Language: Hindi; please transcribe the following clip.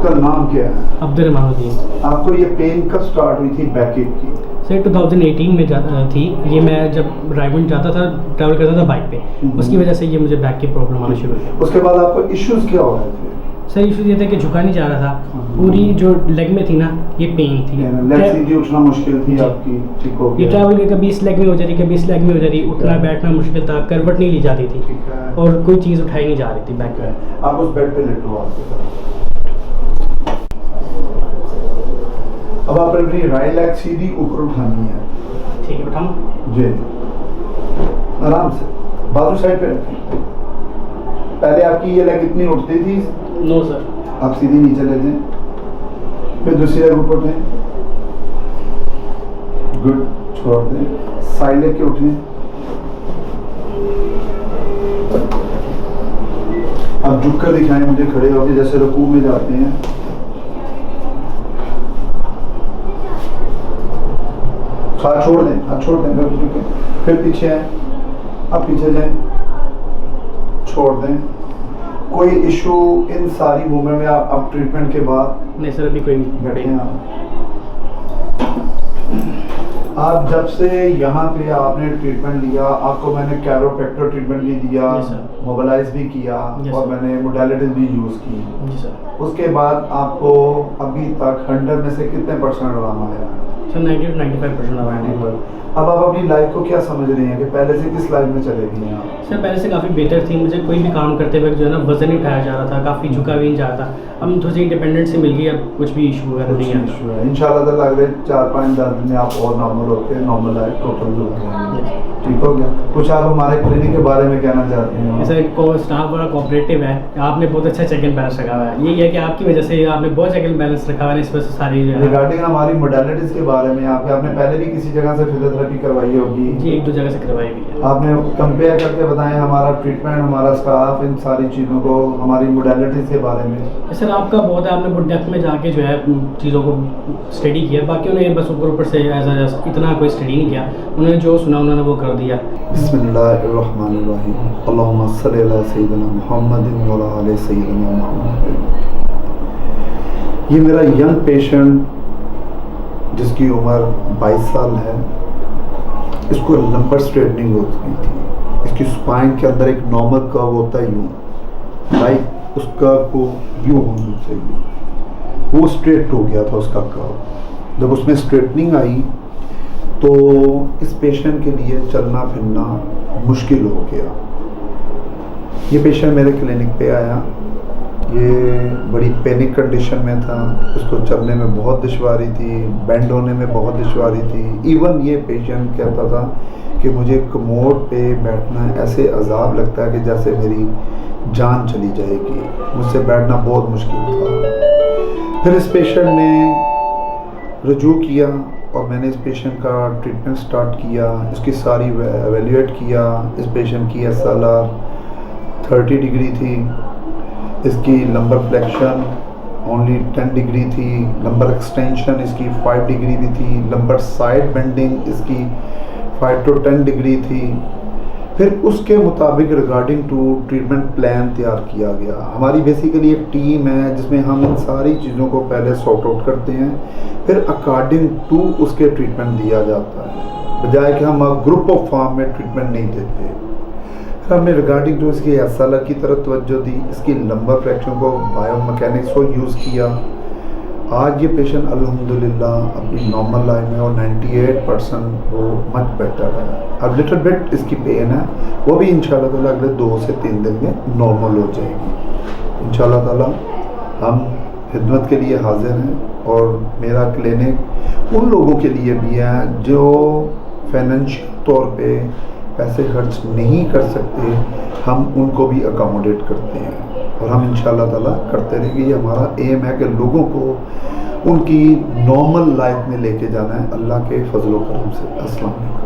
आपका नाम क्या है? अब्दुर्रहमानुद्दीन। आपको ये पेन कब स्टार्ट हुई थी बैक एक की? सर 2018 में थी ये। मैं जब रायगंज जाता था, ट्रैवल करता था बाइक पे, उसकी वजह से ये मुझे बैक की प्रॉब्लम आना शुरू हुई। उसके बाद आपको इश्यूज क्या हो रहे थे? सर इशू ये था कि झुका नहीं जा रहा था, पूरी जो लेग में थी ना ये पेन थी, लेग सीधी उठना मुश्किल थी आपकी, ठीक हो गया? ये ट्रैवल के कभी इस लेग में हो जा रही, कभी इस लेग में हो जा रही, उठना बैठना मुश्किल था, करवट नहीं ली जाती थी और कोई चीज़ उठाई नहीं जा रही थी बैक पे। आप उस बेड पे लेटो आपके। अब आप अपनी राइट लेग सीधी ऊपर उठानी है। ठीक है, उठाऊं? जी, आराम से बाजू साइड पे रखें। पहले आपकी ये लेग इतनी उठती थी? No sir. आप सीधी नीचे ले जाएं, फिर दूसरी लेग ऊपर उठें। गुड, छोड़ दें, साइड लेग के उठें। आप झुक कर दिखाएं मुझे, खड़े होकर जैसे रुकू में जाते हैं। हाथ छोड़ दें, हाथ छोड़ दें, फिर पीछे आए, आप पीछे जाएं, छोड़ दें। कोई इशू इन सारी मूवमेंट में? आप ट्रीटमेंट के बाद? नहीं सर, अभी कोई नहीं। बैठे हैं आप जब से यहाँ पे आपने ट्रीटमेंट लिया, आपको मैंने कैरोप्रैक्टर ट्रीटमेंट भी दिया, मोबिलाइज भी किया और मैंने मोडालिटीज भी यूज़ की। जी सर। उसके बाद आपको अभी तक 100 में से कितने % आराम आया? सर 90 to 95% आराम आया। अब आप अपनी लाइफ को क्या समझ रहे हैं कि पहले से किस लाइफ में चले गए हैं आप? सर पहले से काफ़ी बेहतर थी, मुझे कोई भी काम करते वक्त जो है ना वजन नहीं उठाया जा रहा था, काफ़ी झुका भी नहीं जा रहा था। अब थोड़ी इंडिपेंडेंस से मिल गई, अब कुछ भी इशू वगैरह नहीं है। इंशाल्लाह ताला अगले 4-5-10 दिन में आप और नॉर्मल होकर नॉर्मल लाइफ टोटल हो जाएंगे। ठीक हो गया? कुछ आप हमारे क्लिनिक के बारे में कहना चाहते हैं? सर स्टाफ बड़ा कोऑपरेटिव है, आपने बहुत अच्छा चेक एंड बैलेंस रखा हुआ है। यही है कि आपकी वजह से आपने बहुत चेक एंड बैलेंस रखा हुआ है, इस वजह से सारी रिगार्डिंग हमारी मोडालिटीज़ के बारे में आपने पहले भी किसी जगह से फिजियोथेरेपी करवाई होगी? जी, 1-2 जगह से करवाई हुई है। आपने कंपेयर करके बताएं हमारा ट्रीटमेंट, हमारा स्टाफ, इन सारी चीज़ों को, हमारी मोडालिटीज़ के बारे में। सर आपका बहुत है, आपने बहुत डेप्थ में जाके जो है चीज़ों को स्टडी किया, बाकी उन्होंने बस ऊपर से इतना कोई स्टडी नहीं किया, उन्होंने जो सुना उन्होंने वो कर दिया। बिस्मिल्लाहिर्रहमानिर्रहीम, अल्लाहुम्मा सल्लि अला सय्यिदिना मुहम्मदिन व अला आलि सय्यिदिना मुहम्मद। ये मेरा यंग पेशेंट जिसकी उम्र 22 साल है, इसको लंबर स्ट्रेटनिंग हो गई थी। इसकी स्पाइन के अंदर एक नॉर्मल कर्व होता है यूँ, लाइक उस कर्व को यूँ होना चाहिए, वो स्ट्रेट हो गया था उसका कर्व। जब उसमें स्ट्रेटनिंग आई तो इस पेशेंट के लिए चलना फिरना मुश्किल हो गया। ये पेशेंट मेरे क्लिनिक पे आया, ये बड़ी पैनिक कंडीशन में था, उसको चलने में बहुत दुश्वारी थी, बेंड होने में बहुत दुश्वारी थी। इवन ये पेशेंट कहता था कि मुझे कमोड पे बैठना ऐसे अजाब लगता है कि जैसे मेरी जान चली जाएगी, मुझसे बैठना बहुत मुश्किल था। फिर इस पेशेंट ने रुजू किया और मैंने इस पेशेंट का ट्रीटमेंट स्टार्ट किया, इसकी सारी एवेल्यूएट किया। इस पेशेंट की SLR 30 डिग्री थी, इसकी लंबर फ्लेक्शन ओनली 10 डिग्री थी, लंबर एक्सटेंशन इसकी 5 डिग्री भी थी, लंबर साइड बेंडिंग इसकी 5 to 10 डिग्री थी। फिर उसके मुताबिक रिगार्डिंग टू ट्रीटमेंट प्लान तैयार किया गया। हमारी बेसिकली एक टीम है जिसमें हम इन सारी चीज़ों को पहले सॉर्ट आउट करते हैं, फिर अकॉर्डिंग टू उसके ट्रीटमेंट दिया जाता है, बजाय कि हम ग्रुप ऑफ फॉर्म में ट्रीटमेंट नहीं देते। फिर हमने रिगार्डिंग टू इसकी SLR की तरफ तवज्जो दी, इसकी लंबर फ्रैक्शन को बायोमैकेनिक्स को यूज़ किया। आज ये पेशेंट अल्हम्दुलिल्लाह अपनी नॉर्मल लाइफ में और 98% वो मच बेटर है। अब लिटिल बिट इसकी पेन है, वो भी इंशाल्लाह ताला अगले 2 से 3 दिन में नॉर्मल हो जाएगी इंशाल्लाह ताला। हम खिदमत के लिए हाजिर हैं और मेरा क्लिनिक उन लोगों के लिए भी है जो फाइनेंशियल तौर पे पैसे खर्च नहीं कर सकते, हम उनको भी अकोमोडेट करते हैं और हम इंशाल्लाह ताला करते रहेंगे। ये हमारा एम है कि लोगों को उनकी नॉर्मल लाइफ में लेके जाना है अल्लाह के फजल व करम से। अस्सलाम वालेकुम।